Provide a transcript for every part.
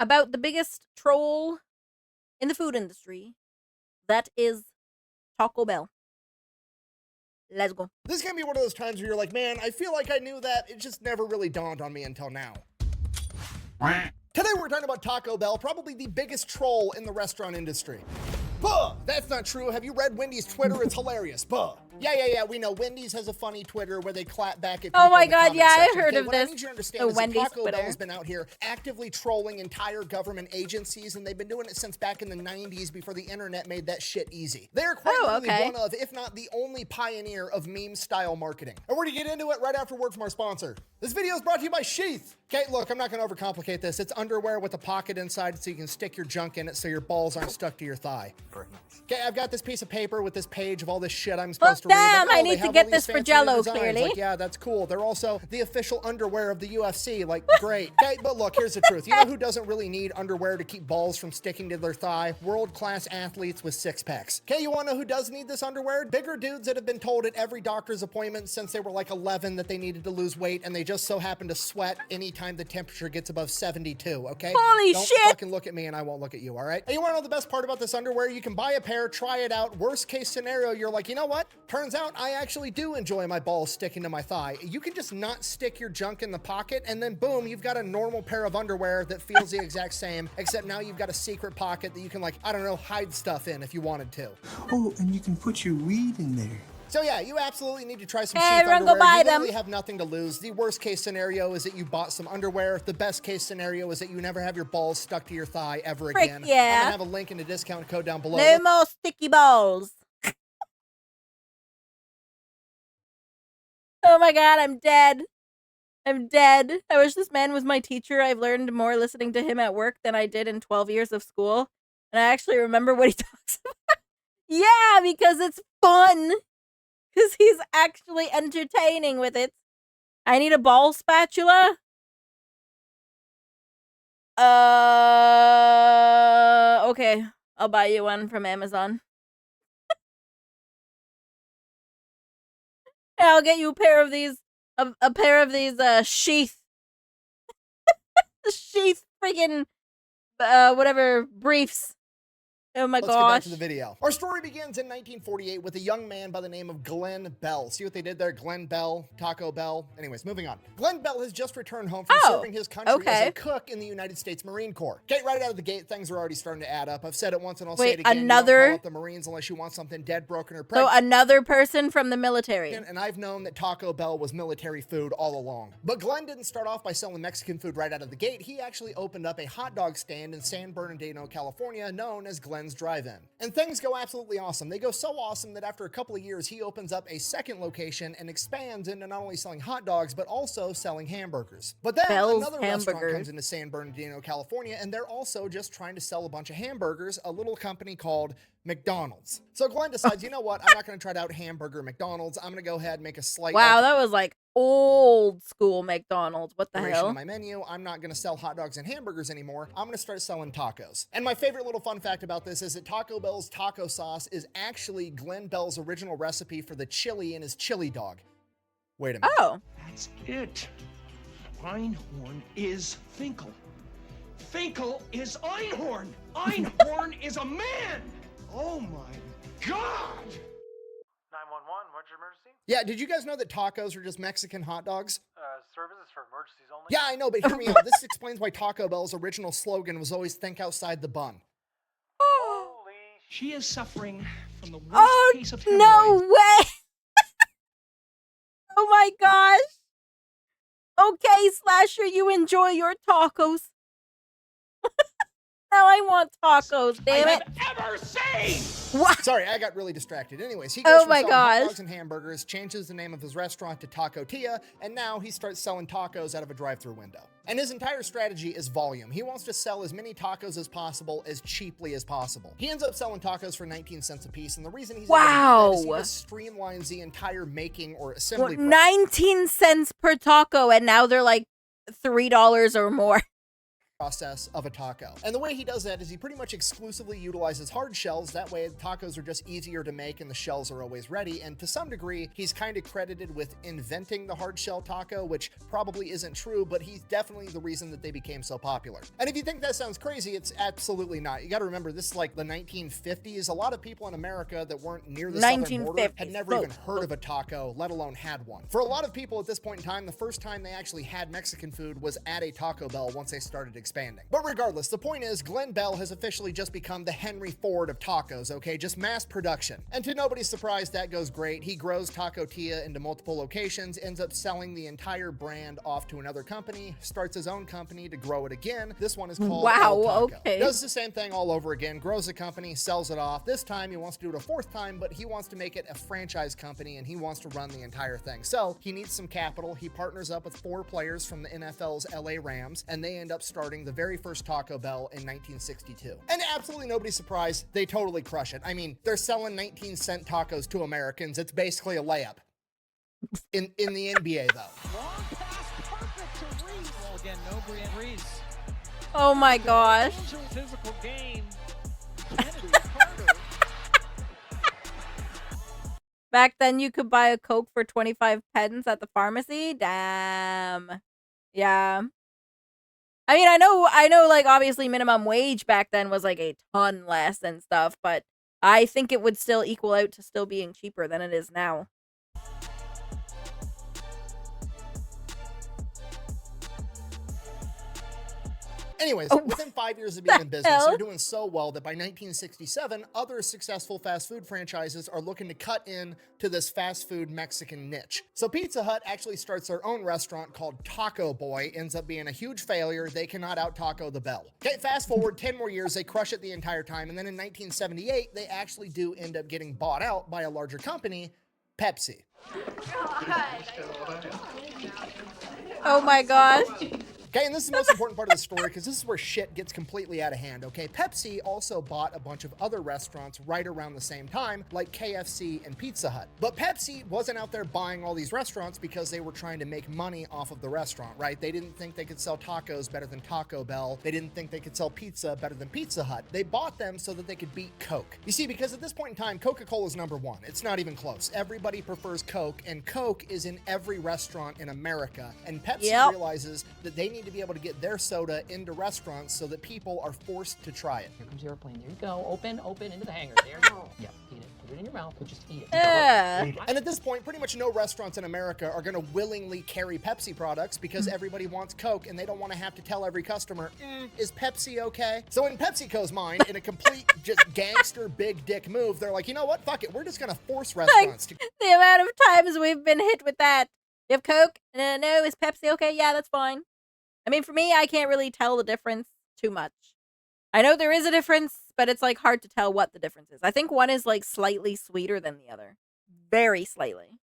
about the biggest troll in the food industry. That is Taco Bell. Let's go. This is gonna be one of those times where you're like, man, I feel like I knew that. It just never really dawned on me until now. Today we're talking about Taco Bell, probably the biggest troll in the restaurant industry. Buh! That's not true. Have you read Wendy's Twitter? It's hilarious. Buh! Yeah, we know. Wendy's has a funny Twitter where they clap back at people. Oh my in the god, comment yeah, section. I heard Okay, of what this. I need you to understand is that Wendy's Taco Twitter. Bell has been out here actively trolling entire government agencies, and they've been doing it since back in the 90s before the internet made that shit easy. They're quite literally one of, if not the only pioneer of meme-style marketing. And we're gonna get into it right after word from our sponsor. This video is brought to you by Sheath. Okay, look, I'm not gonna overcomplicate this. It's underwear with a pocket inside so you can stick your junk in it so your balls aren't stuck to your thigh. Okay, I've got this piece of paper with this page of all this shit I'm supposed to read. Damn, Like, I oh, need they to have get all this these for fancy Jell-O, designs. clearly. Like, yeah, that's cool. They're also the official underwear of the UFC. Like, great. Okay, but look, here's the truth. You know who doesn't really need underwear to keep balls from sticking to their thigh? World-class athletes with six-packs. Okay, you wanna know who does need this underwear? Bigger dudes that have been told at every doctor's appointment since they were like 11 that they needed to lose weight, and they just so happen to sweat anytime the temperature gets above 72, okay? Holy Don't shit! fucking look at me and I won't look at you, all right? And you wanna know the best part about this underwear? You can buy a pair, try it out. Worst case scenario, you're like, you know what? Turns out I actually do enjoy my balls sticking to my thigh. You can just not stick your junk in the pocket, and then boom, you've got a normal pair of underwear that feels the exact same, except now you've got a secret pocket that you can, like, I don't know, hide stuff in if you wanted to. Oh, and you can put your weed in there. So yeah, you absolutely need to try some Hey, Sheath everyone go underwear. buy You them. literally have nothing to lose. The worst case scenario is that you bought some underwear. The best case scenario is that you never have your balls stuck to your thigh ever Frick again. yeah. I'm gonna have a link and a discount code down below. No more sticky balls. Oh my god, I'm dead. I'm dead. I wish this man was my teacher. I've learned more listening to him at work than I did in 12 years of school. And I actually remember what he talks about. Yeah, because it's fun. Because he's actually entertaining with it. I need a ball spatula. Okay. I'll buy you one from Amazon. I'll get you a pair of these. A pair of these sheath. Sheath friggin' whatever briefs. Oh my Let's get back gosh. to the video. Our story begins in 1948 with a young man by the name of Glenn Bell. See what they did there? Glenn Bell, Taco Bell. Anyways, moving on. Glenn Bell has just returned home from serving his country as a cook in the United States Marine Corps. Okay, right out of the gate, things are already starting to add up. I've said it once and I'll say it again. You don't call up the Marines unless you want something dead, broken, or pregnant. So another person from the military. And I've known that Taco Bell was military food all along. But Glenn didn't start off by selling Mexican food right out of the gate. He actually opened up a hot dog stand in San Bernardino, California, known as Glenn's Drive-In. And things go absolutely awesome. They go so awesome that after a couple of years, he opens up a second location and expands into not only selling hot dogs, but also selling hamburgers. But then another restaurant comes into San Bernardino, California, and they're also just trying to sell a bunch of hamburgers, a little company called McDonald's. So Glenn decides, you know what? I'm not going to try to out hamburger McDonald's. I'm going to go ahead and make a slight that was like old school McDonald's. What the hell? on my menu. I'm not going to sell hot dogs and hamburgers anymore. I'm going to start selling tacos. And my favorite little fun fact about this is that Taco Bell's taco sauce is actually Glenn Bell's original recipe for the chili in his chili dog. Wait a minute. Oh. That's it. Einhorn is Finkel. Finkel is Einhorn. Einhorn is a man. Oh my God. 911, what's your emergency? Yeah, did you guys know that tacos are just Mexican hot dogs? Services for emergencies only? Yeah, I know, but hear me out. This explains why Taco Bell's original slogan was always think outside the bun. Holy She is suffering from the worst case of hemorrhoids. No way. Oh my gosh. Okay, Slasher, you enjoy your tacos. Now I want tacos, damn it. Ever seen? What? Sorry, I got really distracted. Anyways, he goes from selling hot dogs and hamburgers, changes the name of his restaurant to Taco Tia, and now he starts selling tacos out of a drive-thru window. And his entire strategy is volume. He wants to sell as many tacos as possible, as cheaply as possible. He ends up selling tacos for 19 cents a piece, and the reason he's able to do that is he just streamlines the entire making or assembly process. 19 cents per taco, and now they're like $3 or more. process of a taco. And the way he does that is he pretty much exclusively utilizes hard shells. That way tacos are just easier to make and the shells are always ready. And to some degree, he's kind of credited with inventing the hard shell taco, which probably isn't true, but he's definitely the reason that they became so popular. And if you think that sounds crazy, it's absolutely not. You got to remember, this is like the 1950s. A lot of people in America that weren't near the southern border had never even heard of a taco, let alone had one. For a lot of people at this point in time, the first time they actually had Mexican food was at a Taco Bell once they started expanding. But regardless, the point is, Glenn Bell has officially just become the Henry Ford of tacos, okay? Just mass production. And to nobody's surprise, that goes great. He grows Taco Tia into multiple locations, ends up selling the entire brand off to another company, starts his own company to grow it again. This one is called El Taco. Okay. Does the same thing all over again, grows a company, sells it off. This time he wants to do it a fourth time, but he wants to make it a franchise company and he wants to run the entire thing. So he needs some capital. He partners up with 4 players from the NFL's LA Rams, and they end up starting the very first Taco Bell in 1962. And absolutely nobody's surprised, they totally crush it. I mean, they're selling 19-cent tacos to Americans. It's basically a layup. In the NBA, though. Long pass, perfect to Reese. Well, again, no Brian Reese. Oh my gosh. Physical game. Kennedy, Carter. Back then you could buy a Coke for 25 pence at the pharmacy. Damn. Yeah. I mean, I know like obviously minimum wage back then was like a ton less and stuff, but I think it would still equal out to still being cheaper than it is now. Anyways, within 5 years of being in business, they're doing so well that by 1967, other successful fast food franchises are looking to cut in to this fast food Mexican niche. So Pizza Hut actually starts their own restaurant called Taco Boy, ends up being a huge failure. They cannot out-taco the Bell. Okay, fast forward 10 more years, they crush it the entire time, and then in 1978, they actually do end up getting bought out by a larger company, Pepsi. Oh my gosh. Okay, and this is the most important part of the story because this is where shit gets completely out of hand, okay? Pepsi also bought a bunch of other restaurants right around the same time, like KFC and Pizza Hut. But Pepsi wasn't out there buying all these restaurants because they were trying to make money off of the restaurant, right? They didn't think they could sell tacos better than Taco Bell. They didn't think they could sell pizza better than Pizza Hut. They bought them so that they could beat Coke. You see, because at this point in time, Coca-Cola is number one. It's not even close. Everybody prefers Coke, and Coke is in every restaurant in America. And Pepsi realizes that they need to be able to get their soda into restaurants so that people are forced to try it. Here comes your airplane. There you go. Open into the hangar. There you go. Yeah, eat it. Put it in your mouth, but just eat it. And at this point, pretty much no restaurants in America are going to willingly carry Pepsi products because everybody wants Coke and they don't want to have to tell every customer, is Pepsi okay? So in PepsiCo's mind, in a complete just gangster big dick move, they're like, you know what? Fuck it. We're just going to force restaurants to... The amount of times we've been hit with that. You have Coke? No, is Pepsi okay? Yeah, that's fine. I mean, for me, I can't really tell the difference too much. I know there is a difference, but it's like hard to tell what the difference is. I think one is like slightly sweeter than the other. Very slightly.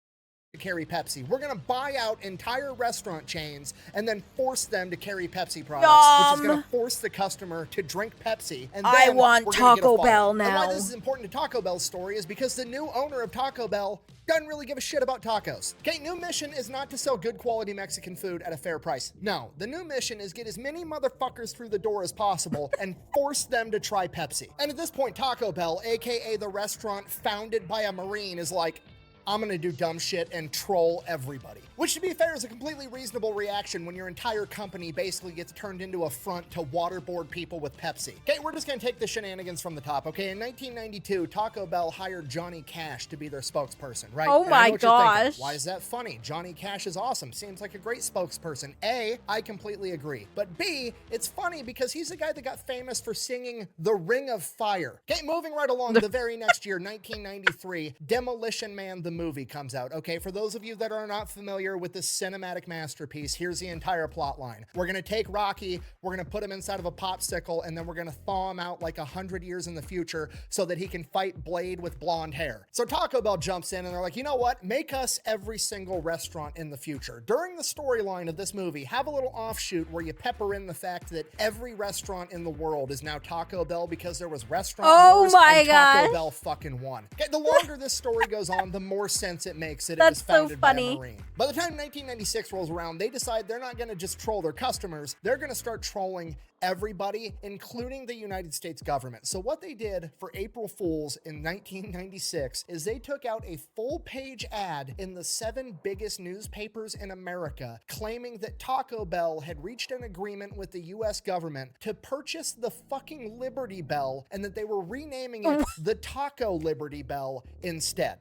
To carry Pepsi. We're going to buy out entire restaurant chains and then force them to carry Pepsi products, which is going to force the customer to drink Pepsi. And then I want Taco Bell now. And why this is important to Taco Bell's story is because the new owner of Taco Bell doesn't really give a shit about tacos. Okay, new mission is not to sell good quality Mexican food at a fair price. No, the new mission is get as many motherfuckers through the door as possible and force them to try Pepsi. And at this point, Taco Bell, aka the restaurant founded by a Marine, is like, I'm gonna do dumb shit and troll everybody. Which, to be fair, is a completely reasonable reaction when your entire company basically gets turned into a front to waterboard people with Pepsi. Okay, we're just gonna take the shenanigans from the top, okay? In 1992, Taco Bell hired Johnny Cash to be their spokesperson, right? Oh my gosh. Why is that funny? Johnny Cash is awesome. Seems like a great spokesperson. A, I completely agree. But B, it's funny because he's the guy that got famous for singing The Ring of Fire. Okay, moving right along, the very next year, 1993, Demolition Man the movie comes out. Okay, for those of you that are not familiar with this cinematic masterpiece, here's the entire plot line. We're gonna take Rocky, we're gonna put him inside of a popsicle, and then we're gonna thaw him out like 100 years in the future so that he can fight Blade with blonde hair. So Taco Bell jumps in and they're like, you know what? Make us every single restaurant in the future. During the storyline of this movie, have a little offshoot where you pepper in the fact that every restaurant in the world is now Taco Bell because there was restaurant wars and Taco Bell fucking won. Okay, the longer this story goes on, the more more sense it makes that it That's was so founded by a funny. Marine. By the time 1996 rolls around, they decide they're not going to just troll their customers, they're going to start trolling everybody, including the United States government. So what they did for April Fools in 1996 is they took out a full-page ad in the 7 biggest newspapers in America, claiming that Taco Bell had reached an agreement with the US government to purchase the fucking Liberty Bell, and that they were renaming it the Taco Liberty Bell instead.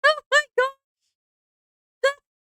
Oh my god,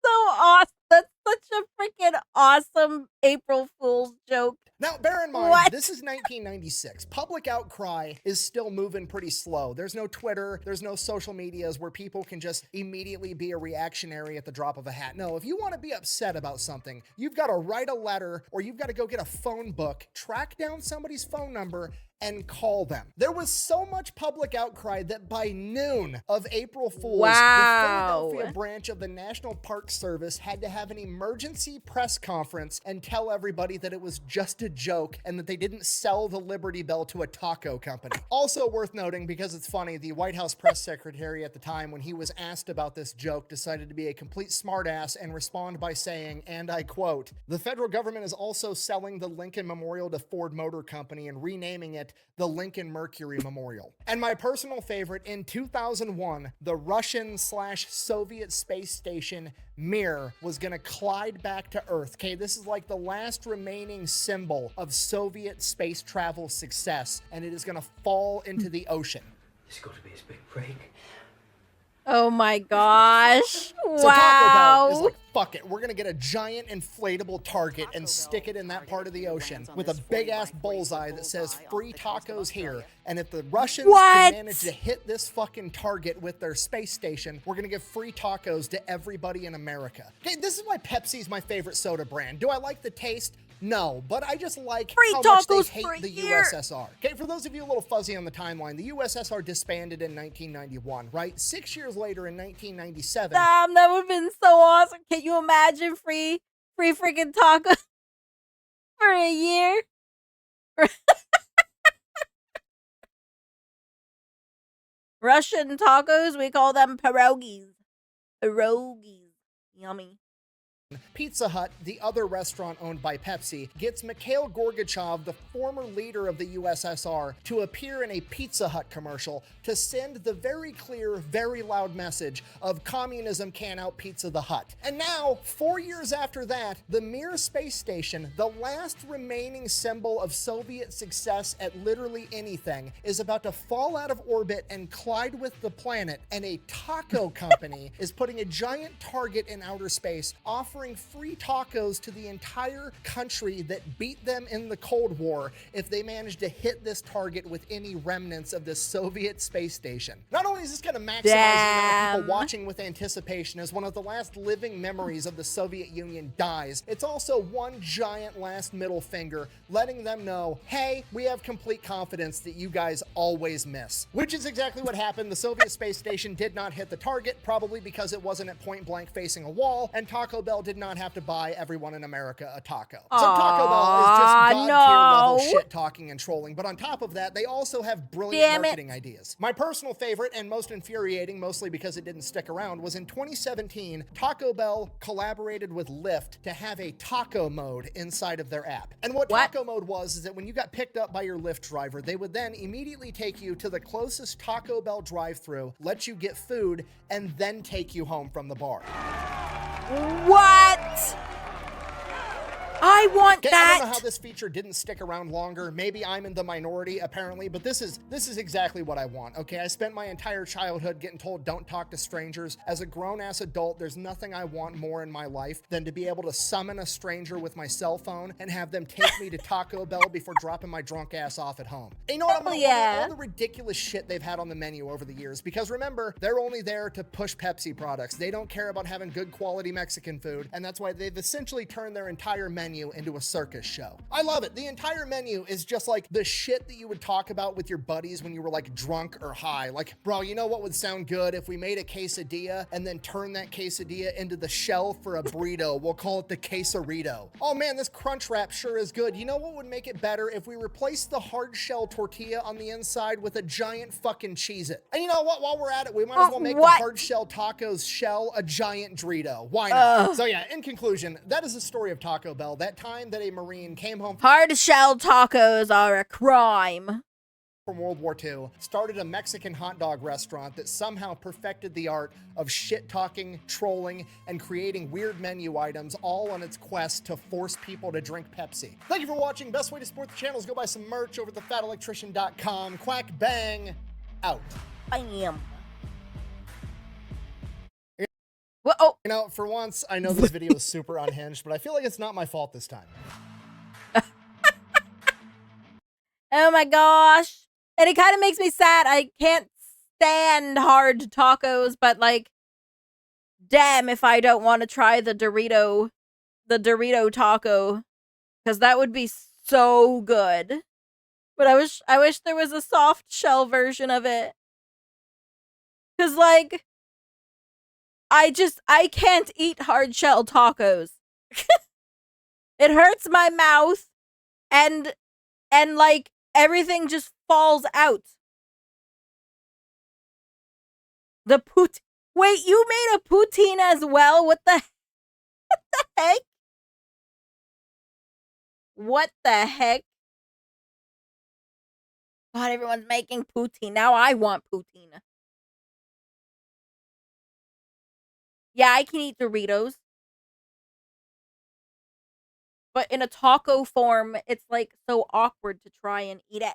so awesome. That's such a freaking awesome April Fool's joke. Now, bear in mind, What? this is 1996. Public outcry is still moving pretty slow. There's no Twitter, there's no social medias where people can just immediately be a reactionary at the drop of a hat. No, if you want to be upset about something, you've got to write a letter, or you've got to go get a phone book, track down somebody's phone number, and call them. There was so much public outcry that by noon of April Fool's, Wow. the Philadelphia branch of the National Park Service had to have an emergency press conference and tell everybody that it was just a joke and that they didn't sell the Liberty Bell to a taco company. Also worth noting, because it's funny, the White House press secretary at the time, when he was asked about this joke, decided to be a complete smartass and respond by saying, and I quote, "The federal government is also selling the Lincoln Memorial to Ford Motor Company and renaming it the Lincoln Mercury Memorial." And my personal favorite, in 2001, the Russian/Soviet space station Mir was gonna collide back to Earth. Okay, this is like the last remaining symbol of Soviet space travel success, and it is gonna fall into the ocean. It's got to be his big break. Oh my gosh. So Taco Bell is Wow. like, fuck it, we're gonna get a giant inflatable target and stick it in that part of the ocean with a big ass bullseye that says free tacos here. And if the Russians can What? manage to hit this fucking target with their space station, we're gonna give free tacos to everybody in America. Okay, this is why Pepsi's my favorite soda brand. Do I like the taste? No, but I just like Free how much they tacos hate for a the year. USSR. Okay, for those of you a little fuzzy on the timeline, the USSR disbanded in 1991, right? 6 years later in 1997, Damn, that would have been so awesome. Can you imagine free freaking tacos for a year? Russian tacos, we call them pierogies. Pierogies. Yummy. Pizza Hut, the other restaurant owned by Pepsi, gets Mikhail Gorbachev, the former leader of the USSR, to appear in a Pizza Hut commercial to send the very clear, very loud message of communism can't out Pizza the Hut. And now, 4 years after that, the Mir space station, the last remaining symbol of Soviet success at literally anything, is about to fall out of orbit and collide with the planet, and a taco company is putting a giant target in outer space, offering free tacos to the entire country that beat them in the Cold War if they manage to hit this target with any remnants of this Soviet space station. Not only is this going to maximize the amount of people watching with anticipation as one of the last living memories of the Soviet Union dies, it's also one giant last middle finger letting them know, hey, we have complete confidence that you guys always miss. Which is exactly what happened. The Soviet space station did not hit the target, probably because it wasn't at point blank facing a wall, and Taco Bell did not have to buy everyone in America a taco. So Taco Bell is just god-tier level shit talking and trolling, but on top of that, they also have brilliant marketing ideas. My personal favorite and most infuriating, mostly because it didn't stick around, was in 2017, Taco Bell collaborated with Lyft to have a taco mode inside of their app. And what taco mode was is that when you got picked up by your Lyft driver, they would then immediately take you to the closest Taco Bell drive-thru, let you get food, and then take you home from the bar. What? I want Okay, that. I don't know how this feature didn't stick around longer. Maybe I'm in the minority, apparently, but this is exactly what I want, okay? I spent my entire childhood getting told don't talk to strangers. As a grown-ass adult, there's nothing I want more in my life than to be able to summon a stranger with my cell phone and have them take me to Taco Bell before dropping my drunk ass off at home. And you know what? I'm gonna order all the ridiculous shit they've had on the menu over the years, because remember, they're only there to push Pepsi products. They don't care about having good quality Mexican food, and that's why they've essentially turned their entire menu into a circus show. I love it. The entire menu is just like the shit that you would talk about with your buddies when you were like drunk or high. Like, bro, you know what would sound good if we made a quesadilla and then turned that quesadilla into the shell for a burrito? We'll call it the quesarito. Oh man, this crunch wrap sure is good. You know what would make it better? If we replaced the hard shell tortilla on the inside with a giant fucking Cheez-It. And you know what? While we're at it, we might as well make the hard shell tacos shell a giant Dorito. Why not? So yeah, in conclusion, that is the story of Taco Bell. That time that a Marine came home Hard shell tacos are a crime. from World War II, started a Mexican hot dog restaurant that somehow perfected the art of shit-talking, trolling, and creating weird menu items, all on its quest to force people to drink Pepsi. Thank you for watching. Best way to support the channel is go buy some merch over at thefatelectrician.com. Quack bang, out. Bam. Well, oh. You know, for once, I know this video is super unhinged, but I feel like it's not my fault this time. Oh my gosh. And it kind of makes me sad. I can't stand hard tacos, but like, damn if I don't want to try the Dorito taco, because that would be so good. But I wish there was a soft shell version of it. Because like, I can't eat hard shell tacos. It hurts my mouth, and like, everything just falls out. Wait, you made a poutine as well? What the heck? What the heck? God, everyone's making poutine. Now I want poutine. Yeah, I can eat Doritos. But in a taco form, it's like so awkward to try and eat it.